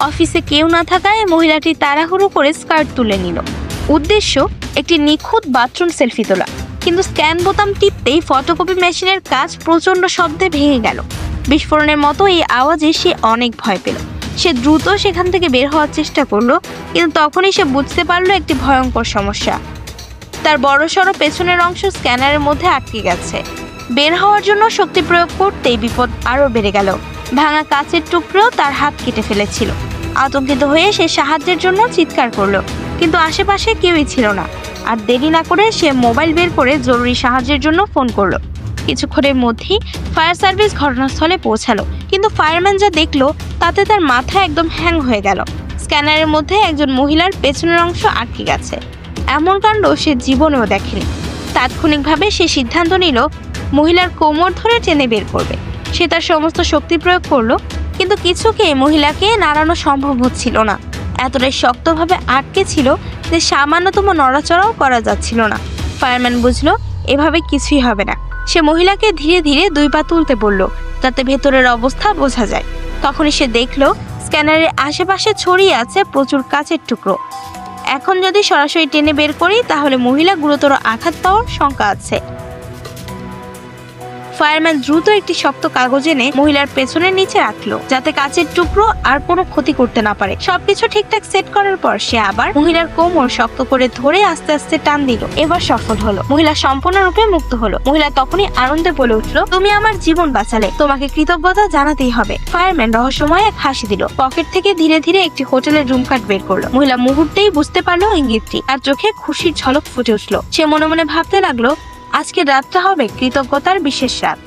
অফিসে কেউ না থাকায় মহিলাটি তাড়াহুড়ো করে স্কার্ট তুলে নিল। উদ্দেশ্য একটি নিখুঁত বাথরুম সেলফি তোলা। কিন্তু স্ক্যান বোতাম টিপতেই ফটোকপি মেশিনের কাজ প্রচন্ড শব্দে ভেঙে গেল। বিস্ফোরণের মতো এই আওয়াজে সে অনেক ভয় পেল। সে দ্রুত সেখান থেকে বের হওয়ার চেষ্টা করলো, কিন্তু তখনই সে বুঝতে পারলো একটি ভয়ঙ্কর সমস্যা। তার বড়সড় পেছনের অংশ স্ক্যানারের মধ্যে আটকে গেছে। বের হওয়ার জন্য শক্তি প্রয়োগ করতেই বিপদ আরও বেড়ে গেল। ভাঙা কাচের টুকরো তার হাত কেটে ফেলেছিল। আতঙ্কিত হয়ে সে সাহায্যের জন্য চিৎকার করলো, কিন্তু আশেপাশে কেউই ছিল না। আর দেরি না করে সে মোবাইল বের করে জরুরি সাহায্যের জন্য ফোন করলো। কিছুক্ষণের মধ্যেই ফায়ার সার্ভিস ঘটনাস্থলে পৌঁছালো, কিন্তু ফায়ারম্যান যা দেখলো তাতে তার মাথা একদম হ্যাং হয়ে গেল। স্ক্যানারের মধ্যে একজন মহিলার পেছনের অংশ আটকে গেছে। এমন কাণ্ড সে জীবনেও দেখেনি। তাৎক্ষণিকভাবে সে সিদ্ধান্ত নিল মহিলার কোমর ধরে টেনে বের করবে। সে তার সমস্ত শক্তি প্রয়োগ করলো, কিন্তু কিছুকে মহিলাকে নাড়ানো সম্ভব হচ্ছিল না। এতটাই শক্তভাবে আটকে ছিল যে সামান্যতম নড়াচড়াও করা যাচ্ছিল না। ফায়ারম্যান বুঝলো এভাবে কিছুই হবে না। সে মহিলাকে ধীরে ধীরে 2 পা তুলতে বলল, যাতে ভেতরের অবস্থা বোঝা যায়। তখনই সে দেখলো স্ক্যানারের আশেপাশে ছড়িয়ে আছে প্রচুর কাচের টুকরো। এখন যদি সরাসরি টেনে বের করি তাহলে মহিলা গুরুতর আঘাত পাওয়ার শঙ্কা আছে। ফায়ারম্যান দ্রুত একটি শক্ত কাগজ এনে মহিলার পেছনের নিচে রাখলো, যাতে কাচের টুকরো আর কোনো ক্ষতি করতে না পারে। সবকিছু ঠিকঠাক সেট করার পর সে আবার মহিলার কোমর শক্ত করে ধরে আস্তে আস্তে টান দিল। এবার সফল হলো। মহিলা সম্পূর্ণরূপে মুক্ত হলো। মহিলা তখনই আনন্দে বলে উঠলো, তুমি আমার জীবন বাঁচালে, তোমাকে কৃতজ্ঞতা জানাতেই হবে। ফায়ারম্যান রহস্যময় এক হাসি দিল। পকেট থেকে ধীরে ধীরে একটি হোটেলের রুম কার্ড বের করলো। মহিলা মুহূর্তেই বুঝতে পারলো ইঙ্গিতটি, আর চোখে খুশির ঝলক ফুটে উঠলো। সে মনে মনে ভাবতে লাগলো, আজকের রাতটা হবে কৃতজ্ঞতার বিশেষ রাত।